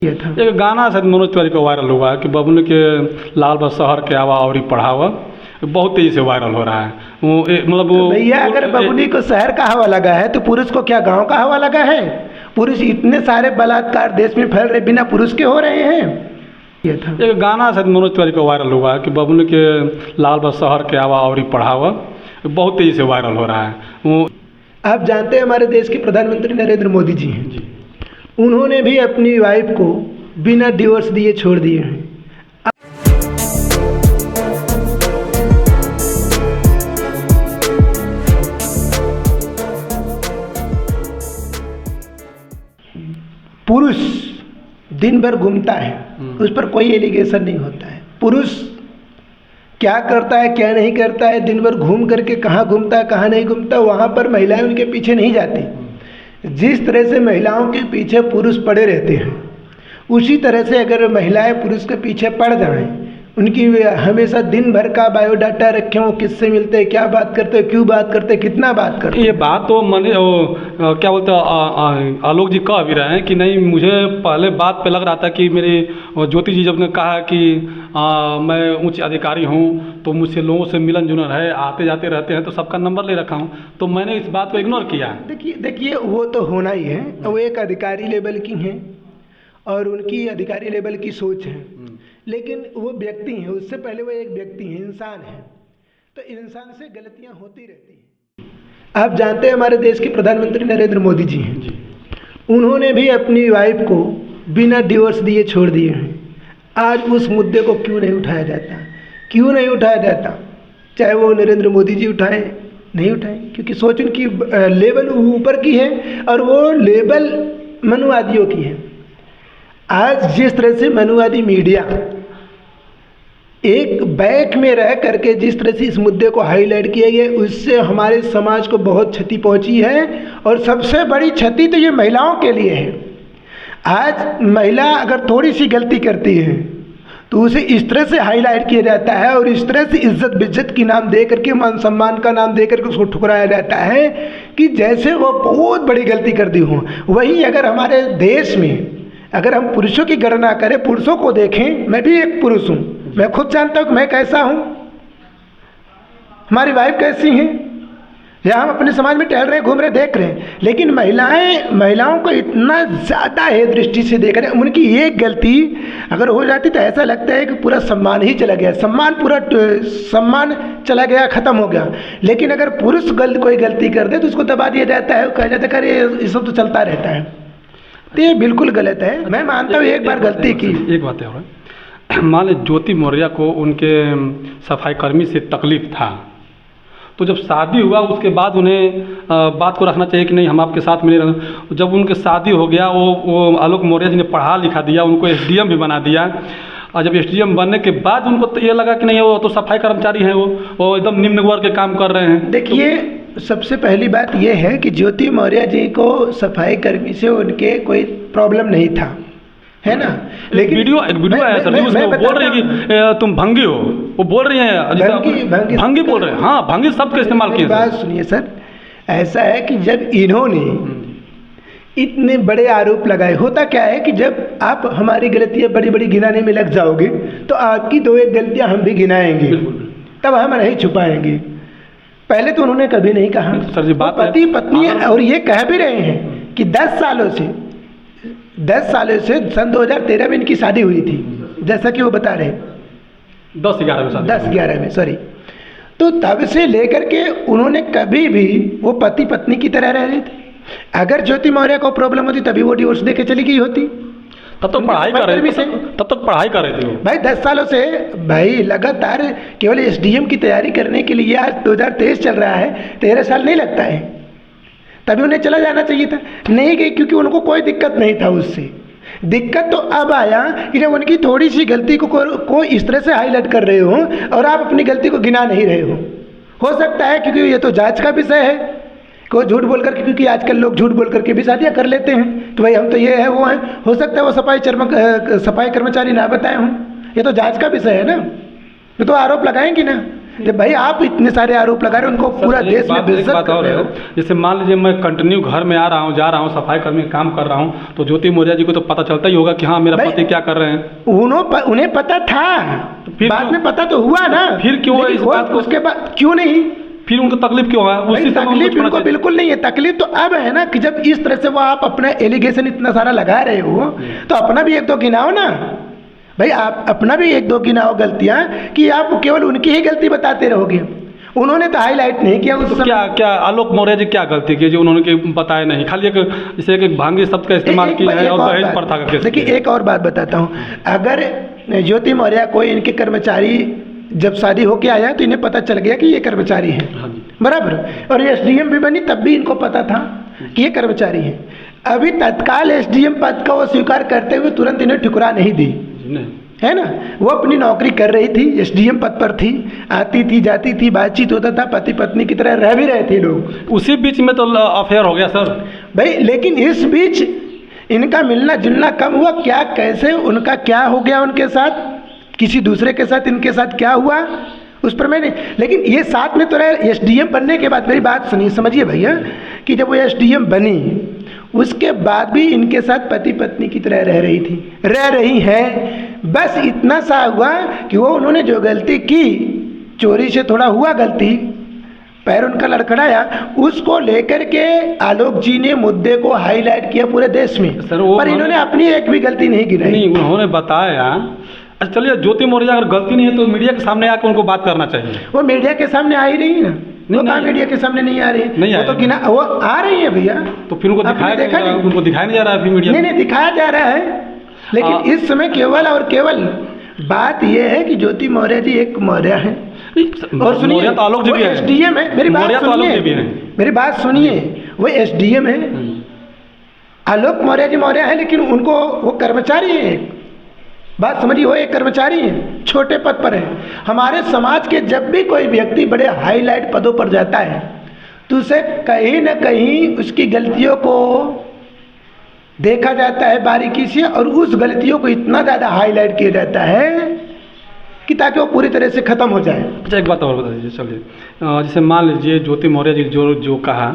ये था एक गाना शायद मनोज तिवारी का वायरल हुआ कि बबुल के लाल बस शहर के आवा और पढ़ावा, बहुत तेजी से वायरल हो रहा है। मतलब वो भैया अगर बबुली को शहर का हवा लगा है तो पुरुष को क्या गांव का हवा लगा है? पुरुष इतने सारे बलात्कार देश में फैल रहे बिना पुरुष के हो रहे हैं। ये था एक गाना शायद मनोज तिवारी का वायरल हुआ कि बबुल के लाल बस शहर के आवा और पढ़ावा, बहुत तेजी से वायरल हो रहा है। आप जानते हैं हमारे देश के प्रधानमंत्री नरेंद्र मोदी जी हैं जी, उन्होंने भी अपनी वाइफ को बिना डिवोर्स दिए छोड़ दिए हैं। पुरुष दिन भर घूमता है, उस पर कोई एलिगेशन नहीं होता है। पुरुष क्या करता है क्या नहीं करता है, दिन भर घूम करके कहाँ घूमता है कहाँ नहीं घूमता, वहाँ पर महिलाएं उनके पीछे नहीं जाती। जिस तरह से महिलाओं के पीछे पुरुष पड़े रहते हैं, उसी तरह से अगर महिलाएं पुरुष के पीछे पड़ जाएं, उनकी हमेशा दिन भर का बायोडाटा रखें, वो किससे मिलते हैं, क्या बात करते हैं, क्यों बात करते हैं, कितना बात करते हैं। ये बात तो क्या बोलते हैं आलोक जी कह भी रहे हैं कि नहीं, मुझे पहले बात पे लग रहा था कि मेरी ज्योति जी जब ने कहा कि मैं उच्च अधिकारी हूँ तो मुझसे लोगों से मिलन जुलन है, आते जाते रहते हैं तो सबका नंबर ले रखा हूँ, तो मैंने इस बात को इग्नोर किया। देखिए वो तो होना ही है, वो एक अधिकारी लेवल की हैं और उनकी अधिकारी लेवल की सोच है, लेकिन वो व्यक्ति हैं, उससे पहले वो एक व्यक्ति हैं, इंसान है, तो इंसान से गलतियां होती रहती हैं। आप जानते हैं हमारे देश के प्रधानमंत्री नरेंद्र मोदी जी हैं जी, उन्होंने भी अपनी वाइफ को बिना डिवोर्स दिए छोड़ दिए हैं। आज उस मुद्दे को क्यों नहीं उठाया जाता, क्यों नहीं उठाया जाता? चाहे वो नरेंद्र मोदी जी उठाए नहीं उठाए, क्योंकि सोच उनकी लेवल ऊपर की है और वो लेवल मनुवादियों की है। आज जिस तरह से मनुवादी मीडिया एक बैक में रह करके जिस तरह से इस मुद्दे को हाईलाइट किया गया, उससे हमारे समाज को बहुत क्षति पहुंची है और सबसे बड़ी क्षति तो ये महिलाओं के लिए है। आज महिला अगर थोड़ी सी गलती करती है तो उसे इस तरह से हाईलाइट किया जाता है और इस तरह से इज्जत बिज्जत की नाम दे करके, मान सम्मान का नाम दे करके उसको ठुकराया जाता है कि जैसे वो बहुत बड़ी गलती कर दी हो। वहीं अगर हमारे देश में अगर हम पुरुषों की गणना करें, पुरुषों को देखें, मैं भी एक पुरुष हूँ, मैं खुद जानता हूँ कि मैं कैसा हूँ, हमारी वाइफ कैसी हैं, या हम अपने समाज में टहल रहे घूम रहे देख रहे हैं, लेकिन महिलाओं को इतना ज़्यादा है दृष्टि से देख रहे हैं। उनकी एक गलती अगर हो जाती तो ऐसा लगता है कि पूरा सम्मान ही चला गया, सम्मान चला गया, ख़त्म हो गया। लेकिन अगर पुरुष कोई गलती कर दे तो उसको दबा दिया जाता है, कहा जाता है अरे ये सब तो चलता रहता है। तो ये बिल्कुल गलत है। मैं मानता हूँ एक बार गलती की। एक बात है, मान लीजिए ज्योति मौर्य को उनके सफाई कर्मी से तकलीफ था, तो जब शादी हुआ उसके बाद उन्हें बात को रखना चाहिए कि नहीं हम आपके साथ मिले रहें। जब उनके शादी हो गया, वो आलोक मौर्य जी ने पढ़ा लिखा दिया, उनको एसडीएम भी बना दिया, और जब एसडीएम बनने के बाद उनको तो ये लगा कि नहीं वो तो सफाई कर्मचारी हैं, वो एकदम निम्न वर्ग के काम कर रहे हैं। देखिए सबसे पहली बात यह है कि ज्योति मौर्य जी को सफाई कर्मी से उनके कोई प्रॉब्लम नहीं था, है ना। लेकिन एक वीडियो आया सर, उसमें वो बोल रही है कि तुम भंगी हो, वो बोल रही हैं भंगी बोल रहे हैं। हाँ, भंगी शब्द का इस्तेमाल किया। बात सुनिए सर, ऐसा है कि जब इन्होंने इतने बड़े आरोप लगाए, होता क्या है कि जब आप हमारी गलतियाँ बड़ी बड़ी गिनाने में लग जाओगे तो आपकी दो एक गलतियाँ हम भी गिनाएंगे, तब हम नहीं छुपाएंगे। पहले तो उन्होंने कभी नहीं कहा सर जी, बात पति पत्नी है, और ये कह भी रहे हैं कि 10 सालों से सन 2013 में इनकी शादी हुई थी, जैसा कि वो बता रहे 10-11 में सॉरी। तो तब से लेकर के उन्होंने कभी भी वो पति पत्नी की तरह रह रहे थे। अगर ज्योति मौर्य को प्रॉब्लम होती तभी वो डिवोर्स देके चली गई होती, तब तक पढ़ाई कर रहे थे, तब तक पढ़ाई कर रहे थे भाई। 10 सालों से भाई लगातार केवल एसडीएम की तैयारी करने के लिए, आज 2023 चल रहा है, 13 साल नहीं लगता है, तभी उन्हें चला जाना चाहिए था। नहीं गई क्योंकि उनको कोई दिक्कत नहीं था उससे। दिक्कत तो अब आया कि जब उनकी थोड़ी सी गलती को इस तरह से हाईलाइट कर रहे हो और आप अपनी गलती को गिना नहीं रहे हो सकता है क्योंकि ये तो जांच का विषय है, को झूठ बोल करके, क्योंकि आजकल लोग झूठ बोल करके भी शादियाँ कर लेते हैं, तो भाई हम तो ये है वो हैं, हो सकता है वो सफाई कर्मचारी ना बताए हों, ये तो जांच का विषय है ना, ये तो आरोप लगाएंगे ना। जब भाई आप इतने सारे आरोप लगा रहे हो, उनको पूरा देश में बेइज्जत कर रहे हो। जैसे मान लीजिए मैं कंटिन्यू घर में आ रहा हूँ, जा रहा हूँ, सफाई कर्मी काम कर रहा हूँ, तो ज्योति मौर्य जी को तो पता चलता ही होगा कि हाँ मेरा पति क्या कर रहे हैं। उन्हें पता था, फिर बाद में पता तो हुआ ना, फिर क्यों इस बात को, उसके बाद क्यों नहीं, फिर उनको तकलीफ क्यों है? उसी तकलीफ उनको बिल्कुल नहीं है। तकलीफ तो अब है ना कि जब इस तरह से वो आप अपना एलिगेशन इतना सारा लगा रहे हो, तो अपना भी एक दो गिनाओ ना भाई, आप अपना भी एक दो गिनाओ गलतियां, कि आप केवल उनकी ही गलती बताते रहोगे। उन्होंने तो हाईलाइट नहीं किया। तो क्या आलोक मौर्य जी क्या गलती की जो उन्होंने बताया नहीं? खाली एक जैसे एक भांगी शब्द का इस्तेमाल किया है और दहेज प्रथा का केस। देखिए एक और बात बताता हूँ, अगर ज्योति मौर्य कोई इनके कर्मचारी जब शादी होके आया तो इन्हें पता चल गया कि ये कर्मचारी है, बराबर, और एसडीएम भी बनी तब भी इनको पता था कि ये कर्मचारी है। अभी तत्काल एसडीएम पद का वो स्वीकार करते हुए तुरंत इन्हें ठुकरा नहीं दी, है ना। वो अपनी नौकरी कर रही थी, एसडीएम पद पर थी, आती थी जाती थी, बातचीत होता था, पति पत्नी की तरह रह भी रहे थे लोग। उसी बीच में तो अफेयर हो गया सर भाई, लेकिन इस बीच इनका मिलना जुलना कम हुआ क्या? कैसे उनका क्या हो गया उनके साथ, किसी दूसरे के साथ इनके साथ क्या हुआ उस पर मैंने, लेकिन ये साथ में तो रहे। एसडीएम बनने के बाद मेरी बात सुनिए, समझिए भैया, कि जब वो एसडीएम बनी उसके बाद भी इनके साथ पति पत्नी की तरह रह रही है। बस इतना सा हुआ कि वो उन्होंने जो गलती की, चोरी से थोड़ा हुआ गलती, पैर उनका लड़खड़ाया, उसको लेकर के आलोक जी ने मुद्दे को हाईलाइट किया पूरे देश में सर, पर इन्होंने अपनी एक भी गलती नहीं गिनाई। नहीं, उन्होंने बताया। अच्छा चलिए, ज्योति मौर्य अगर गलती नहीं है तो मीडिया के सामने आकर उनको बात करना चाहिए। वो मीडिया के सामने आ ही रही है ना, वो कहाँ मीडिया के सामने नहीं आ रही है? नहीं, वो आ रही है भैया, तो फिर उनको दिखाया नहीं जा रहा है फिर मीडिया? नहीं दिखाया जा रहा है, लेकिन इस समय केवल और केवल बात यह है कि ज्योति मौर्य जी एक मौर्य है, और सुनिए तो आलोक जी भी है, एसडीएम है। मेरी बात सुनिए, वो एसडीएम है, आलोक मौर्य जी मौर्य है, लेकिन उनको वो कर्मचारी है। बात समझिए, वो एक कर्मचारी है, छोटे पद पर है। हमारे समाज के जब भी कोई व्यक्ति बड़े हाईलाइट पदों पर जाता है तो उसे कहीं न कहीं उसकी गलतियों को देखा जाता है बारीकी से, और उस गलतियों को इतना ज़्यादा हाईलाइट किया जाता है कि ताकि वो पूरी तरह से ख़त्म हो जाए। अच्छा एक बात और बता दीजिए, चलिए जैसे मान लीजिए ज्योति मौर्य जी जो कहा,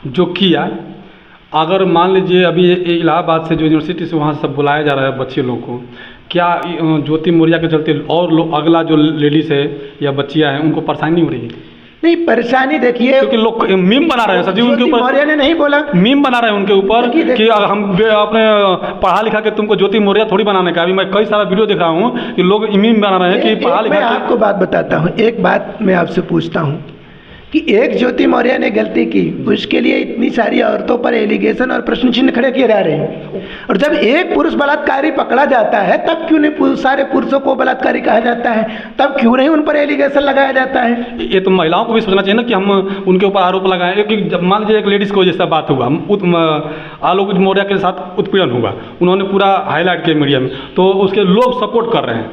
जो किया, अगर मान लीजिए अभी इलाहाबाद से जो यूनिवर्सिटी से वहाँ सब बुलाया जा रहा है बच्चे लोग को, क्या ज्योति मौर्य के चलते और लोग, अगला जो लेडीज़ है या बच्चियाँ हैं, उनको परेशानी नहीं हो रही है? नहीं, परेशानी देखिए, क्योंकि लोग मीम बना रहे हैं सर जी उनके ऊपर। मौर्य ने नहीं बोला, मीम बना रहे हैं उनके ऊपर कि हम अपने पढ़ा लिखा के तुमको ज्योति मौर्य थोड़ी बनाने का। अभी मैं कई सारा वीडियो देख रहा हूँ कि लोग मीम बना रहे हैं कि पढ़ा लिखा। मैं आपको बात बताता हूँ, एक बात मैं आपसे पूछता हूँ कि एक ज्योति मौर्य ने गलती की, उसके लिए इतनी सारी औरतों पर एलिगेशन और प्रश्न चिन्ह खड़े किए जा रहे हैं, और जब एक पुरुष बलात्कारी पकड़ा जाता है तब क्यों नहीं सारे पुरुषों को बलात्कारी कहा जाता है? तब क्यों नहीं उन पर एलिगेशन लगाया जाता है? ये तो महिलाओं को भी सोचना चाहिए ना कि हम उनके ऊपर आरोप लगाएं। कि जब मान लीजिए एक लेडीज़ को जैसा बात हुआ, आलोक मौर्य के साथ उत्पीड़न हुआ, उन्होंने पूरा हाईलाइट किया मीडिया में, तो उसके लोग सपोर्ट कर रहे हैं,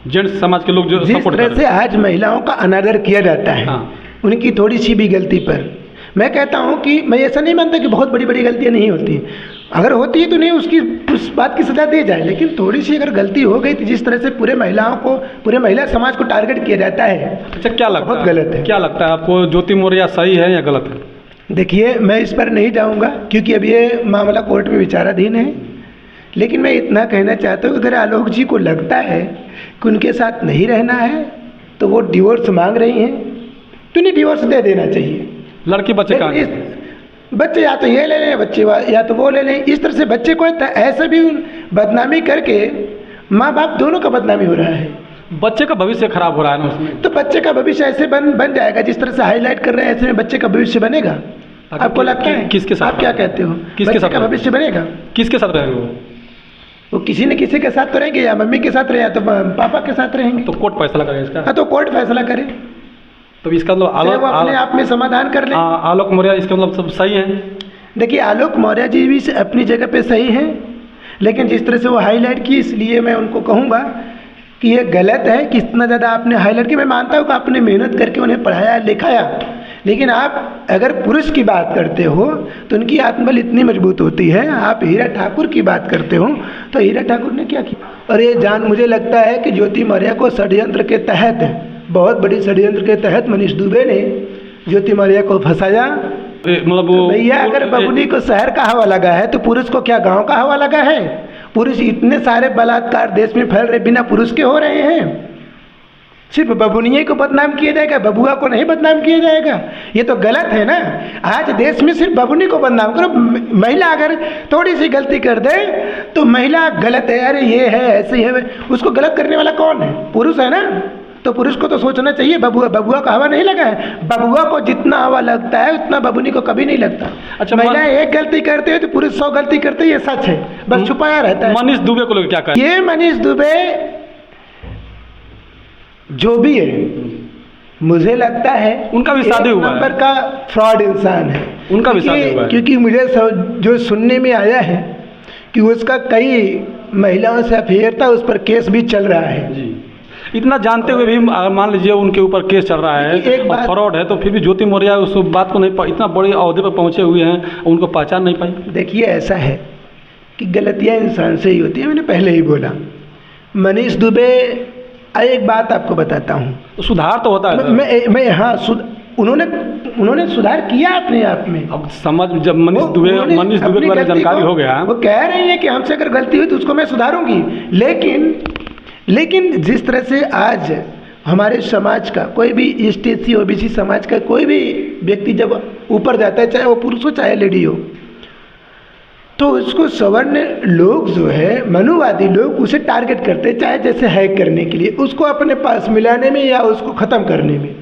जेंट्स समाज के लोग जो सपोर्ट कर रहे हैं। जिस तरह से आज महिलाओं का अनादर किया जाता है उनकी थोड़ी सी भी गलती पर, मैं कहता हूं कि मैं ऐसा नहीं मानता कि बहुत बड़ी बड़ी गलतियां नहीं होती, अगर होती है तो नहीं उसकी उस बात की सजा दी जाए, लेकिन थोड़ी सी अगर गलती हो गई तो जिस तरह से पूरे महिलाओं को, पूरे महिला समाज को टारगेट किया जाता है, अच्छा क्या लगता है, बहुत गलत है। क्या लगता है आपको, ज्योति मौर्य सही है या गलत है? देखिए, मैं इस पर नहीं जाऊँगा क्योंकि अब ये मामला कोर्ट में विचाराधीन है, लेकिन मैं इतना कहना चाहता हूँ कि अगर आलोक जी को लगता है कि उनके साथ नहीं रहना है तो वो डिवोर्स मांग रही हैं, तो नहीं डिवोर्स दे देना चाहिए। लड़की बच्चे का बच्चे या तो ये ले लें, बच्चे या तो वो ले लें, इस तरह से बच्चे को ऐसे भी बदनामी करके माँ बाप दोनों का बदनामी हो रहा है, बच्चे का भविष्य खराब हो रहा है ना उसमें। तो बच्चे का भविष्य ऐसे बन जाएगा, जिस तरह से हाईलाइट कर रहे हैं ऐसे में बच्चे का भविष्य बनेगा। आपको लगता है? किसके साथ? आप क्या कहते हो, किसके साथ का भविष्य बनेगा? किसके साथ रहेंगे वो किसी न किसी के साथ तो रहेंगे, या मम्मी के साथ रहे या तो पापा के साथ रहेंगे। तो कोर्ट फैसला करेगा इसका? हाँ, तो कोर्ट फैसला करे, तो इसका मतलब वो अपने आप में समाधान कर ले। आलोक मौर्य इसका मतलब सब सही है। देखिए, आलोक मौर्य जी भी अपनी जगह पे सही हैं, लेकिन जिस तरह से वो हाईलाइट की, इसलिए मैं उनको कहूँगा कि ये गलत है कि इतना ज़्यादा आपने हाईलाइट की। मैं मानता हूँ कि आपने मेहनत करके उन्हें पढ़ाया लिखाया, लेकिन आप अगर पुरुष की बात करते हो तो उनकी आत्मबल इतनी मजबूत होती है। आप हीरा ठाकुर की बात करते हो तो हीरा ठाकुर ने क्या किया, और ये मुझे लगता है कि ज्योति मौर्य को षड्यंत्र के तहत बहुत बड़ी षड्यंत्र के तहत मनीष दुबे ने ज्योति मौर्य को फंसाया। मतलब तो भैया अगर बबुनी को शहर का हवा लगा है तो पुरुष को क्या गांव का हवा लगा है? पुरुष इतने सारे बलात्कार देश में फैल रहे बिना पुरुष के हो रहे हैं। सिर्फ बबुनिये को बदनाम किया जाएगा, बबुआ को नहीं बदनाम किया जाएगा? ये तो गलत है ना। आज देश में सिर्फ बबुनी को बदनाम करो। महिला अगर थोड़ी सी गलती कर दे तो महिला गलत है, अरे ये है, ऐसे है। उसको गलत करने वाला कौन है? पुरुष है ना। तो पुरुष को तो सोचना चाहिए, बबुआ का हवा नहीं लगा है। बबुआ को जितना हवा लगता है उतना बबुनी को कभी नहीं लगता। अच्छा, महिलाएं एक गलती करते हैं तो पुरुष 100 गलती करते हैं, ये सच है, बस छुपाया रहता है। मनीष दुबे को लोग क्या कहें? ये मनीष दुबे जो भी है, मुझे लगता है उनका भी शादी हुआ है, नंबर का फ्रॉड इंसान है। उनका भी शादी हुआ है। क्योंकि मुझे जो सुनने में आया है कि उसका कई महिलाओं से अफेयर था, उस पर केस भी चल रहा है जी। इतना जानते हुए भी मान लीजिए उनके ऊपर केस चल रहा है और फ्रॉड है, तो फिर भी ज्योति मौर्य उस बात को नहीं, इतना बड़े अहदे पर पहुंचे हुए हैं, उनको पहचान नहीं पाई। देखिए ऐसा है कि गलतियां इंसान से ही होती है, मैंने पहले ही बोला। मनीष दुबे, एक बात आपको बताता हूँ, तो सुधार तो होता है। मैं हाँ, उन्होंने सुधार किया अपने आप में। अब समझ, जब मनीष दुबे के बारे में जानकारी हो गया, वो कह रही है कि हमसे अगर गलती हुई तो उसको मैं सुधारूंगी। लेकिन जिस तरह से आज हमारे समाज का कोई भी ST/SC OBC समाज का कोई भी व्यक्ति जब ऊपर जाता है, चाहे वो पुरुष हो चाहे लेडी हो, तो उसको सवर्ण लोग जो है, मनुवादी लोग उसे टारगेट करते हैं, चाहे जैसे हैक करने के लिए, उसको अपने पास मिलाने में या उसको ख़त्म करने में।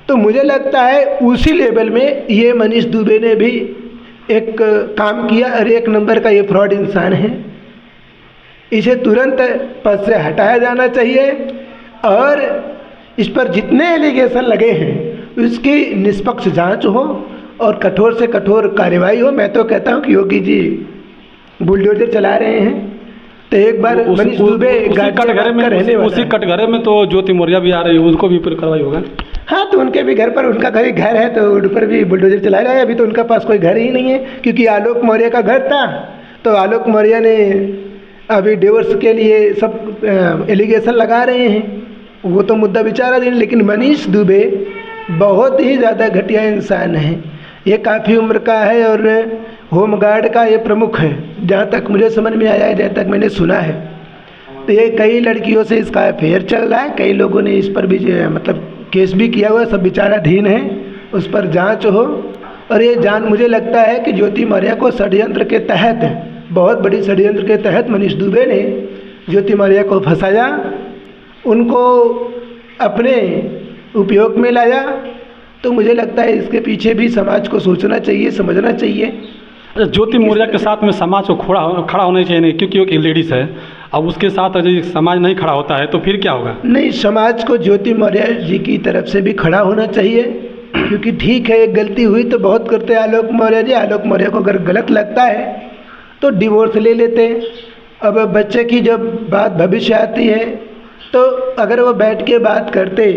तो मुझे लगता है उसी लेवल में ये मनीष दुबे ने भी एक काम किया और एक नंबर का ये फ्रॉड इंसान है। इसे तुरंत पद से हटाया जाना चाहिए और इस पर जितने एलिगेशन लगे हैं उसकी निष्पक्ष जांच हो और कठोर से कठोर कार्रवाई हो। मैं तो कहता हूं कि योगी जी बुलडोजर चला रहे हैं, तो एक बार मनीष दुबे उसी कटघरे में तो ज्योति मौर्य भी आ रही है, उनको भी फिर कार्रवाई होगा। हाँ, तो उनके भी घर पर, उनका कभी घर है तो उन पर भी बुलडोजर चलाया गया। अभी तो उनका पास कोई घर ही नहीं है, क्योंकि आलोक मौर्य का घर था, तो आलोक मौर्य ने अभी डिवोर्स के लिए सब एलिगेशन लगा रहे हैं, वो तो मुद्दा विचाराधीन। लेकिन मनीष दुबे बहुत ही ज़्यादा घटिया इंसान है। ये काफ़ी उम्र का है और होमगार्ड का ये प्रमुख है, जहाँ तक मुझे समझ में आया है, जहाँ तक मैंने सुना है। तो ये कई लड़कियों से इसका अफेयर चल रहा है, कई लोगों ने इस पर भी मतलब केस भी किया हुआ, सब विचाराधीन है, उस पर जांच हो। और ये मुझे लगता है कि ज्योति मौर्य को षड्यंत्र के तहत, बहुत बड़ी षड्यंत्र के तहत मनीष दुबे ने ज्योति मौर्य को फंसाया, उनको अपने उपयोग में लाया। तो मुझे लगता है इसके पीछे भी समाज को सोचना चाहिए, समझना चाहिए। ज्योति मौर्य के साथ में समाज को खड़ा होना चाहिए नहीं, क्योंकि वो एक लेडीज़ है। अब उसके साथ यदि समाज नहीं खड़ा होता है तो फिर क्या होगा? नहीं, समाज को ज्योति मौर्य जी की तरफ से भी खड़ा होना चाहिए, क्योंकि ठीक है एक गलती हुई तो बहुत करते हैं आलोक मौर्य जी। आलोक मौर्य को अगर गलत लगता है तो डिवोर्स ले लेते हैं। अब बच्चे की जब बात भविष्य आती है तो अगर वो बैठ के बात करते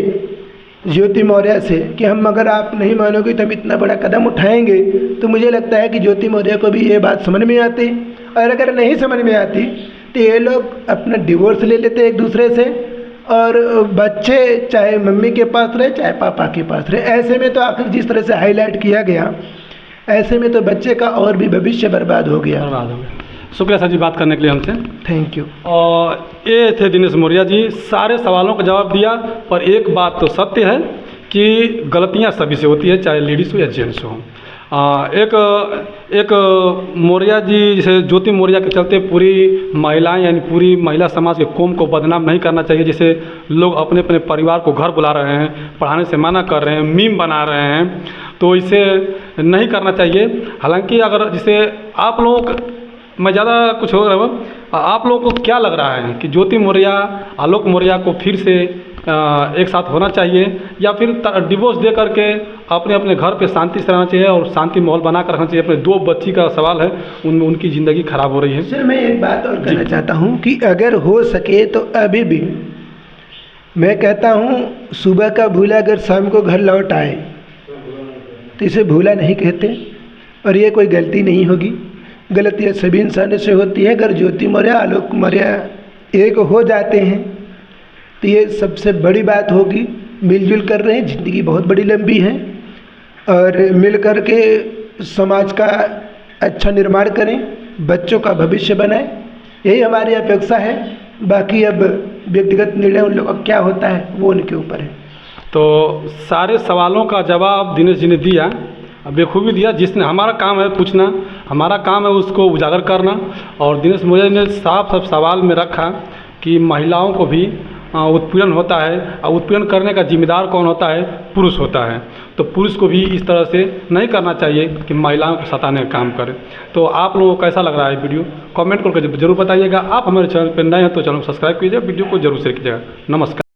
ज्योति मौर्य से कि हम, अगर आप नहीं मानोगे तो हम इतना बड़ा कदम उठाएंगे, तो मुझे लगता है कि ज्योति मौर्य को भी ये बात समझ में आती। और अगर नहीं समझ में आती तो ये लोग अपना डिवोर्स ले लेते एक दूसरे से, और बच्चे चाहे मम्मी के पास रहे चाहे पापा के पास रहे। ऐसे में तो आखिर जिस तरह से हाईलाइट किया गया, ऐसे में तो बच्चे का और भी भविष्य बर्बाद हो गया। शुक्रिया सर जी बात करने के लिए हमसे। Thank you. और ये थे दिनेश मौर्य जी, सारे सवालों का जवाब दिया। पर एक बात तो सत्य है कि गलतियां सभी से होती है, चाहे लेडीज़ हो या जेंट्स हो। एक मौर्य जी, जैसे ज्योति मौर्य के चलते पूरी महिलाएं, यानी पूरी महिला समाज के कौम को बदनाम नहीं करना चाहिए। जैसे लोग अपने अपने परिवार को घर बुला रहे हैं, पढ़ाने से मना कर रहे हैं, मीम बना रहे हैं, तो इसे नहीं करना चाहिए। हालांकि अगर जैसे आप लोग, मैं ज़्यादा कुछ हो रहा हूँ, आप लोगों को क्या लग रहा है कि ज्योति मौर्य, आलोक मौर्य को फिर से एक साथ होना चाहिए, या फिर डिवोर्स दे करके अपने अपने घर पे शांति से रहना चाहिए और शांति माहौल बना कर रखना चाहिए? अपने 2 बच्ची का सवाल है, उनकी ज़िंदगी खराब हो रही है। सर मैं एक बात और कहना चाहता हूँ कि अगर हो सके तो अभी भी मैं कहता हूँ, सुबह का भूला अगर शाम को घर लौट आए तो इसे भूला नहीं कहते, और ये कोई गलती नहीं होगी। गलतियाँ सभी इंसानों से होती है। अगर ज्योति मौर्य, आलोक मौर्य एक हो जाते हैं तो ये सबसे बड़ी बात होगी। मिलजुल कर रहे हैं। ज़िंदगी बहुत बड़ी लंबी है और मिल कर के समाज का अच्छा निर्माण करें, बच्चों का भविष्य बनाएं, यही हमारी अपेक्षा है। बाकी अब व्यक्तिगत निर्णय उन लोगों का क्या होता है वो उनके ऊपर है। तो सारे सवालों का जवाब दिनेश जी ने दिया, बेखूबी दिया। जिसने हमारा काम है पूछना, हमारा काम है उसको उजागर करना। और दिनेश मोर्या ने साफ साफ सवाल में रखा कि महिलाओं को भी उत्पीड़न होता है और उत्पीड़न करने का जिम्मेदार कौन होता है? पुरुष होता है। तो पुरुष को भी इस तरह से नहीं करना चाहिए कि महिलाओं को सताने का काम करे। तो आप लोगों को कैसा लग रहा है वीडियो? कमेंट करके जरूर बताइएगा। आप हमारे चैनल पर नए हैं तो चैनल को सब्सक्राइब कीजिए, वीडियो को जरूर शेयर कीजिएगा। नमस्कार।